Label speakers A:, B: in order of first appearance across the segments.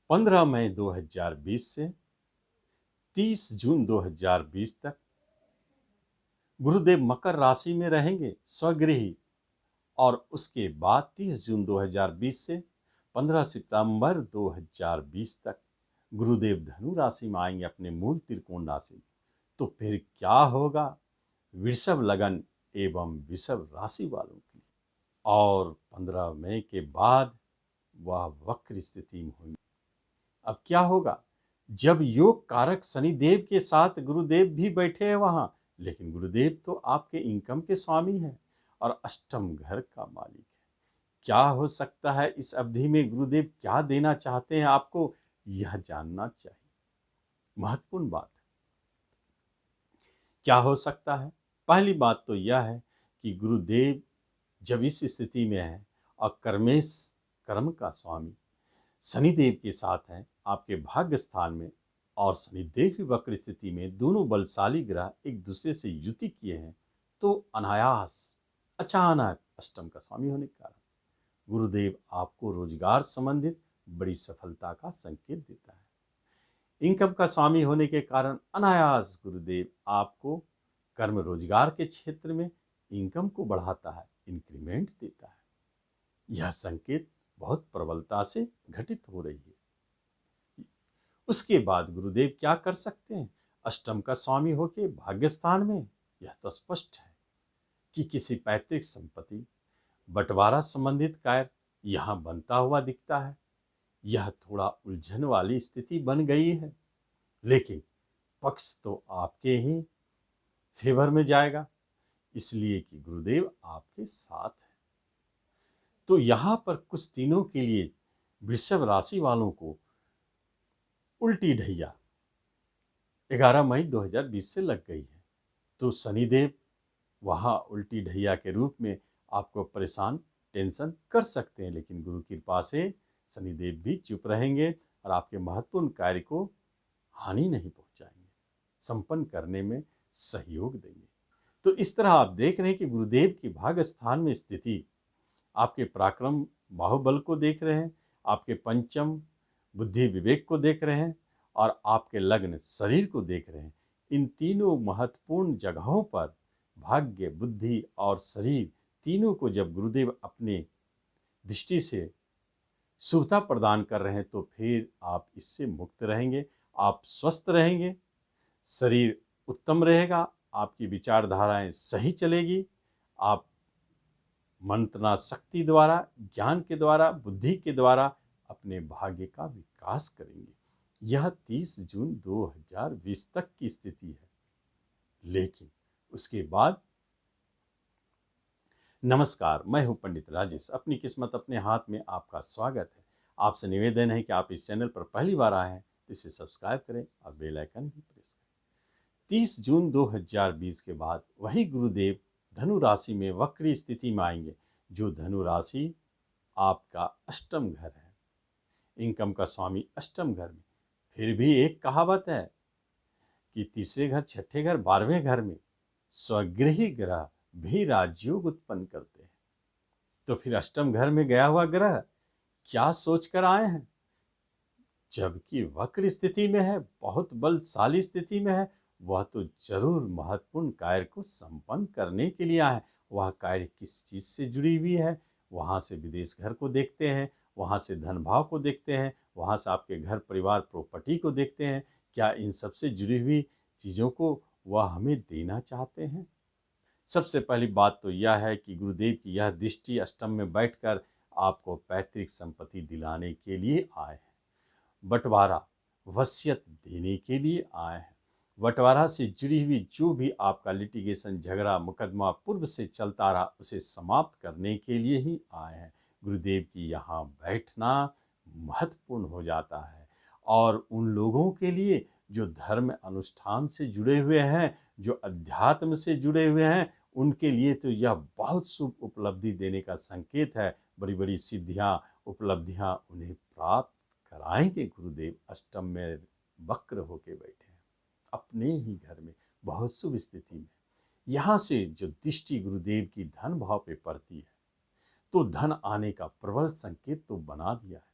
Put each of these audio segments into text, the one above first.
A: 15 मई 2020 से 30 जून 2020 तक गुरुदेव मकर राशि में रहेंगे स्वगृही, और उसके बाद 30 जून 2020 से 15 सितंबर 2020 तक गुरुदेव धनु राशि में आएंगे अपने मूल त्रिकोण राशि में। तो फिर क्या होगा वृषभ लगन एवं वृषभ राशि वालों के लिए। और 15 मई के बाद वह वक्र स्थिति में होंगे। अब क्या होगा, जब योग कारक शनिदेव के साथ गुरुदेव भी बैठे हैं वहां, लेकिन गुरुदेव तो आपके इनकम के स्वामी हैं और अष्टम घर का मालिक है। क्या हो सकता है इस अवधि में, गुरुदेव क्या देना चाहते हैं आपको, यह जानना चाहिए। महत्वपूर्ण बात है। क्या हो सकता है? पहली बात तो यह है कि गुरुदेव जब इस स्थिति में है और कर्मेश कर्म का स्वामी शनिदेव के साथ हैं आपके भाग्य स्थान में, और शनिदेव की वक्र स्थिति में दोनों बलशाली ग्रह एक दूसरे से युति किए हैं, तो अनायास अचानक अष्टम का स्वामी होने के कारण गुरुदेव आपको रोजगार संबंधित बड़ी सफलता का संकेत देता है। इनकम का स्वामी होने के कारण अनायास गुरुदेव आपको कर्म रोजगार के क्षेत्र में इनकम को बढ़ाता है, इंक्रीमेंट देता है। यह संकेत बहुत प्रबलता से घटित हो रही है। उसके बाद गुरुदेव क्या कर सकते हैं, अष्टम का स्वामी होके भाग्य स्थान में, यह तो स्पष्ट है कि किसी पैतृक संपत्ति बंटवारा संबंधित कार्य यहां बनता हुआ दिखता है। यह थोड़ा उलझन वाली स्थिति बन गई है, लेकिन पक्ष तो आपके ही फेवर में जाएगा, इसलिए कि गुरुदेव आपके साथ है। तो यहां पर कुछ दिनों के लिए वृषभ राशि वालों को उल्टी ढैया 11 मई 2020 से लग गई है। तो शनिदेव वहां उल्टी ढैया के रूप में आपको परेशान टेंशन कर सकते हैं, लेकिन गुरु की कृपा से शनिदेव भी चुप रहेंगे और आपके महत्वपूर्ण कार्य को हानि नहीं पहुंचाएंगे, संपन्न करने में सहयोग देंगे। तो इस तरह आप देख रहे हैं कि गुरुदेव की भाग्य स्थान में स्थिति आपके पराक्रम बाहुबल को देख रहे हैं, आपके पंचम बुद्धि विवेक को देख रहे हैं, और आपके लग्न शरीर को देख रहे हैं। इन तीनों महत्वपूर्ण जगहों पर भाग्य, बुद्धि और शरीर तीनों को जब गुरुदेव अपने दृष्टि से शुभता प्रदान कर रहे हैं, तो फिर आप इससे मुक्त रहेंगे, आप स्वस्थ रहेंगे, शरीर उत्तम रहेगा, आपकी विचारधाराएं सही चलेगी, आप मंत्रणा शक्ति द्वारा, ज्ञान के द्वारा, बुद्धि के द्वारा अपने भाग्य का विकास करेंगे। यह 30 जून 2020 तक की स्थिति है। लेकिन उसके बाद, नमस्कार, मैं हूं पंडित राजेश, अपनी किस्मत अपने हाथ में आपका स्वागत है। आपसे निवेदन है कि आप इस चैनल पर पहली बार आए हैं तो इसे सब्सक्राइब करें और बेल आइकन भी प्रेस करें। 30 जून 2020 के बाद वही गुरुदेव धनु राशि में वक्री स्थिति में आएंगे, जो धनु राशि आपका अष्टम घर है, इनकम का स्वामी अष्टम घर में। फिर भी एक कहावत है कि तीसरे घर, छठे घर, 12वें घर में स्वगृही ग्रह भी राजयोग उत्पन्न करते हैं। तो फिर अष्टम घर में गया हुआ ग्रह क्या सोचकर आए हैं, जबकि वक्र स्थिति में है, बहुत बलशाली स्थिति में है, वह तो जरूर महत्वपूर्ण कार्य को संपन्न करने के लिए आए। वह कार्य किस चीज से जुड़ी हुई है, वहां से विदेश घर को देखते हैं, वहां से धन भाव को देखते हैं, वहां से आपके घर परिवार प्रॉपर्टी को देखते हैं। क्या इन सबसे जुड़ी हुई चीजों को वह हमें देना चाहते हैं? सबसे पहली बात तो यह है कि गुरुदेव की यह दृष्टि अष्टम में बैठकर आपको पैतृक संपत्ति दिलाने के लिए आए हैं, बंटवारा वसीयत देने के लिए आए हैं। बंटवारा से जुड़ी हुई जो भी आपका लिटिगेशन, झगड़ा, मुकदमा पूर्व से चलता रहा, उसे समाप्त करने के लिए ही आए हैं। गुरुदेव की यहाँ बैठना महत्वपूर्ण हो जाता है, और उन लोगों के लिए जो धर्म अनुष्ठान से जुड़े हुए हैं, जो अध्यात्म से जुड़े हुए हैं, उनके लिए तो यह बहुत शुभ उपलब्धि देने का संकेत है। बड़ी बड़ी सिद्धियां, उपलब्धियां उन्हें प्राप्त कराएंगे। गुरुदेव अष्टम में वक्र होके बैठे हैं अपने ही घर में, बहुत शुभ स्थिति में। यहाँ से जो दृष्टि गुरुदेव की धन भाव पे पड़ती है, तो धन आने का प्रबल संकेत तो बना दिया है।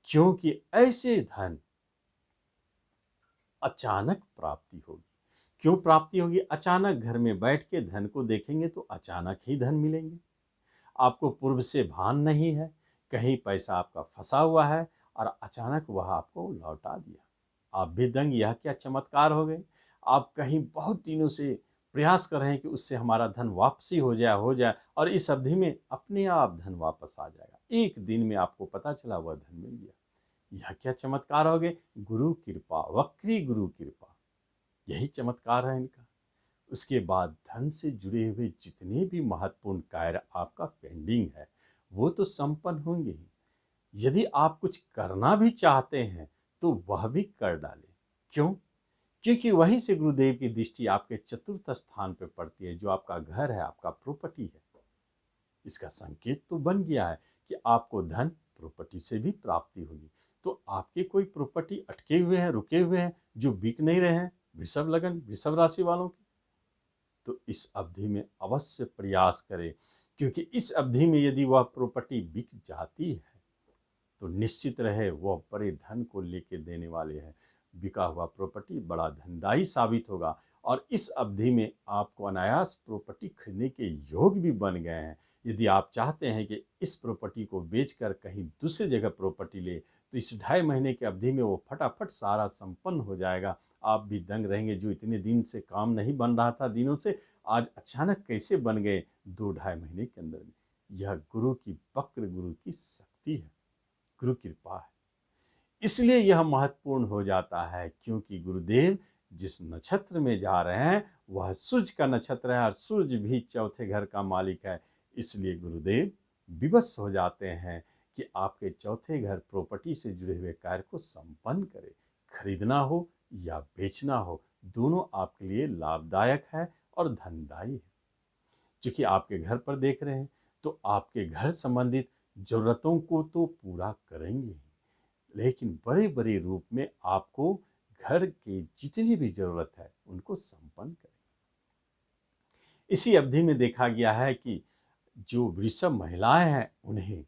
A: क्योंकि ऐसे धन अचानक प्राप्ति होगी। क्यों प्राप्ति होगी? अचानक घर में बैठ के धन को देखेंगे तो अचानक ही धन मिलेंगे। आपको पूर्व से भान नहीं है, कहीं पैसा आपका फंसा हुआ है और अचानक वह आपको लौटा दिया। आप भी दंग, यह क्या चमत्कार हो गए। आप कहीं बहुत दिनों से प्रयास कर रहे हैं कि उससे हमारा धन वापसी हो जाए और इस अवधि में अपने आप धन वापस आ जाएगा। एक दिन में आपको पता चला वह धन मिल गया। यह क्या चमत्कार हो गए। गुरु कृपा, वक्री गुरु कृपा, यही चमत्कार है इनका। उसके बाद धन से जुड़े हुए जितने भी महत्वपूर्ण कार्य आपका पेंडिंग है वो तो संपन्न होंगे ही। यदि आप कुछ करना भी चाहते हैं तो वह भी कर डालें। क्यों? क्योंकि वहीं से गुरुदेव की दृष्टि आपके चतुर्थ स्थान पर पड़ती है, जो आपका घर है, आपका प्रॉपर्टी है। इसका संकेत तो बन गया है कि आपको धन प्रॉपर्टी से भी प्राप्ति होगी। तो आपके कोई प्रॉपर्टी अटके हुए हैं, रुके हुए हैं, जो बिक नहीं रहे हैं, वृषभ लगन, वृषभ राशि वालों के, तो इस अवधि में अवश्य प्रयास करें। क्योंकि इस अवधि में यदि वह प्रॉपर्टी बिक जाती है तो निश्चित रहे वह बड़े धन को लेके देने वाले हैं। बिका हुआ प्रॉपर्टी बड़ा धनदायी साबित होगा और इस अवधि में आपको अनायास प्रॉपर्टी खरीदने के योग भी बन गए हैं। यदि आप चाहते हैं कि इस प्रॉपर्टी को बेचकर कहीं दूसरी जगह प्रॉपर्टी ले तो इस 2.5 महीने की अवधि में वो फटाफट सारा संपन्न हो जाएगा। आप भी दंग रहेंगे, जो इतने दिन से काम नहीं बन रहा था, दिनों से, आज अचानक कैसे बन गए 2-2.5 महीने के अंदर में। यह गुरु की वक्र गुरु की शक्ति है, गुरु कृपा है। इसलिए यह महत्वपूर्ण हो जाता है क्योंकि गुरुदेव जिस नक्षत्र में जा रहे हैं वह सूर्य का नक्षत्र है और सूर्य भी चौथे घर का मालिक है। इसलिए गुरुदेव विवश हो जाते हैं कि आपके चौथे घर प्रॉपर्टी से जुड़े हुए कार्य को संपन्न करें। खरीदना हो या बेचना हो, दोनों आपके लिए लाभदायक है और धनदायी है। क्योंकि आपके घर पर देख रहे हैं तो आपके घर संबंधित जरूरतों को तो पूरा करेंगे ही, लेकिन बड़े बड़े रूप में आपको घर के जितनी भी जरूरत है उनको संपन्न करें। इसी अवधि में देखा गया है कि जो वृषभ महिलाएं हैं उन्हें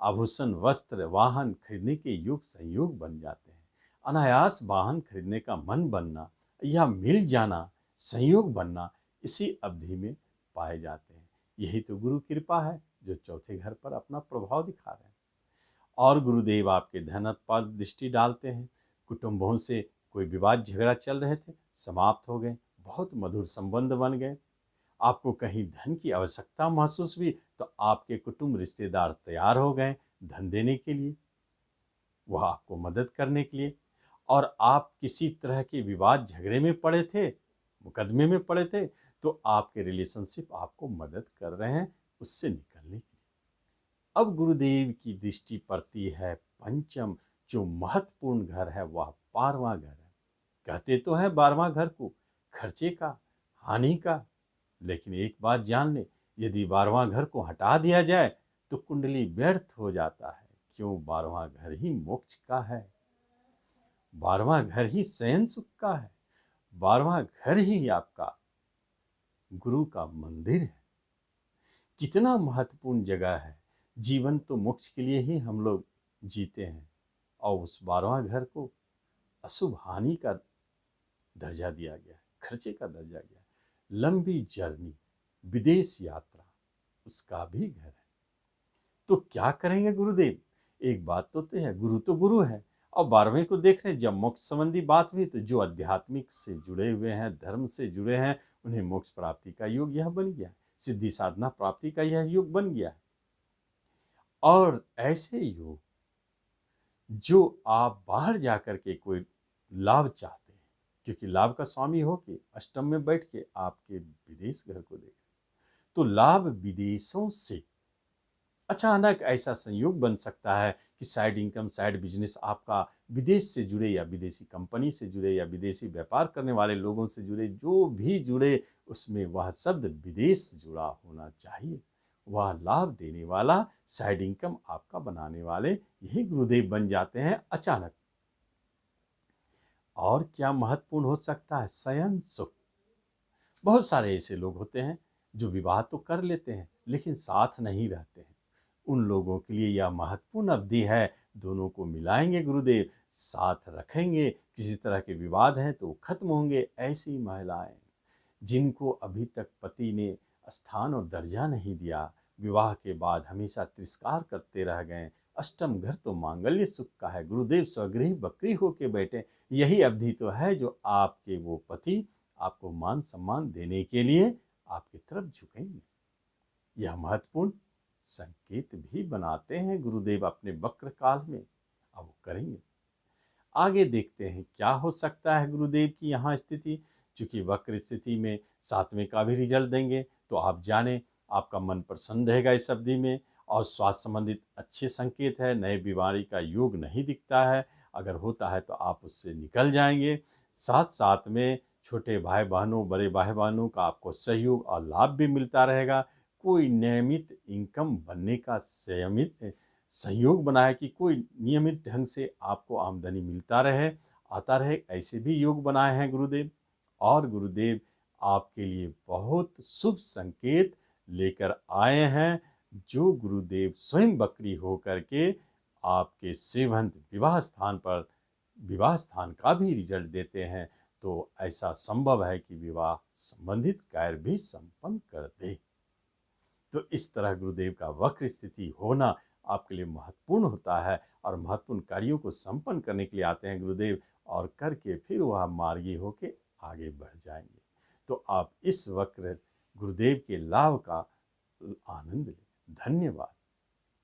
A: आभूषण, वस्त्र, वाहन खरीदने के योग संयोग बन जाते हैं। अनायास वाहन खरीदने का मन बनना या मिल जाना, संयोग बनना इसी अवधि में पाए जाते हैं। यही तो गुरु कृपा है जो चौथे घर पर अपना प्रभाव दिखा रहे हैं। और गुरुदेव आपके धन पर दृष्टि डालते हैं। कुटुंबों से कोई विवाद झगड़ा चल रहे थे, समाप्त हो गए, बहुत मधुर संबंध बन गए। आपको कहीं धन की आवश्यकता महसूस हुई तो आपके कुटुंब रिश्तेदार तैयार हो गए धन देने के लिए, वह आपको मदद करने के लिए। और आप किसी तरह के विवाद झगड़े में पड़े थे, मुकदमे में पड़े थे, तो आपके रिलेशनशिप आपको मदद कर रहे हैं उससे निकलने के लिए। अब गुरुदेव की दृष्टि पड़ती है पंचम, जो महत्वपूर्ण घर है वह 12वां घर है। कहते तो है 12वां घर को खर्चे का, हानि का, लेकिन एक बात जान ले, यदि 12वां घर को हटा दिया जाए तो कुंडली व्यर्थ हो जाता है। क्यों? 12वां घर ही मोक्ष का है, 12वां घर ही शयन सुख का है, 12वां घर ही आपका गुरु का मंदिर है। कितना महत्वपूर्ण जगह है। जीवन तो मोक्ष के लिए ही हम लोग जीते हैं और उस 12वां घर को अशुभ हानि का दर्जा दिया गया है, खर्चे का दर्जा दिया है। लंबी जर्नी, विदेश यात्रा, उसका भी घर है। तो क्या करेंगे गुरुदेव? एक बात तो तय है, गुरु तो गुरु है। और 12वें को देख रहे हैं, जब मोक्ष संबंधी बात हुई तो जो आध्यात्मिक से जुड़े हुए हैं, धर्म से जुड़े हैं, उन्हें मोक्ष प्राप्ति का योग यह बन गया है, सिद्धि साधना प्राप्ति का यह योग बन गया है। और ऐसे योग जो आप बाहर जाकर के कोई लाभ चाहते हैं, क्योंकि लाभ का स्वामी हो के अष्टम में बैठ के आपके विदेश घर को देख, तो लाभ विदेशों से अचानक ऐसा संयोग बन सकता है कि साइड इनकम, साइड बिजनेस आपका विदेश से जुड़े या विदेशी कंपनी से जुड़े या विदेशी व्यापार करने वाले लोगों से जुड़े, जो भी जुड़े उसमें वह शब्द विदेश जुड़ा होना चाहिए। वह लाभ देने वाला, साइड इनकम आपका बनाने वाले यही गुरुदेव बन जाते हैं अचानक। और क्या महत्वपूर्ण हो सकता है? शयन सुख। बहुत सारे ऐसे लोग होते हैं जो विवाह तो कर लेते हैं लेकिन साथ नहीं रहते हैं। उन लोगों के लिए यह महत्वपूर्ण अवधि है। दोनों को मिलाएंगे गुरुदेव, साथ रखेंगे, किसी तरह के विवाद हैं तो खत्म होंगे। ऐसी महिलाएं जिनको अभी तक पति ने स्थान और दर्जा नहीं दिया, विवाह के बाद हमेशा तिरस्कार करते रह गए, अष्टम घर तो मांगल्य सुख का है। गुरुदेव स्वगृही बकरी होके बैठे, यही अवधि तो है जो आपके वो पति आपको मान सम्मान देने के लिए आपकी तरफ झुकेंगे। यह महत्वपूर्ण संकेत भी बनाते हैं गुरुदेव अपने वक्र काल में। अब वो करेंगे। आगे देखते हैं क्या हो सकता है गुरुदेव की यहाँ स्थिति। चूंकि वक्र स्थिति में 7वें का भी रिजल्ट देंगे, तो आप जाने आपका मन प्रसन्न रहेगा इस अवधि में। और स्वास्थ्य संबंधित अच्छे संकेत है, नए बीमारी का योग नहीं दिखता है, अगर होता है तो आप उससे निकल जाएंगे। साथ साथ में छोटे भाई बहनों, बड़े भाई बहनों का आपको सहयोग और लाभ भी मिलता रहेगा। कोई नियमित इनकम बनने का संयोग बना है कि कोई नियमित ढंग से आपको आमदनी मिलता रहे, आता रहे, ऐसे भी योग बनाए हैं गुरुदेव। और गुरुदेव आपके लिए बहुत शुभ संकेत लेकर आए हैं, जो गुरुदेव स्वयं बकरी होकर के आपके सेवंत विवाह स्थान का भी रिजल्ट देते हैं। तो ऐसा संभव है कि विवाह संबंधित कार्य भी संपन्न कर दे। तो इस तरह गुरुदेव का वक्र स्थिति होना आपके लिए महत्वपूर्ण होता है, और महत्वपूर्ण कार्यों को संपन्न करने के लिए आते हैं गुरुदेव, और करके फिर वह मार्गी होके आगे बढ़ जाएंगे। तो आप इस वक्र गुरुदेव के लाभ का आनंद लें। धन्यवाद।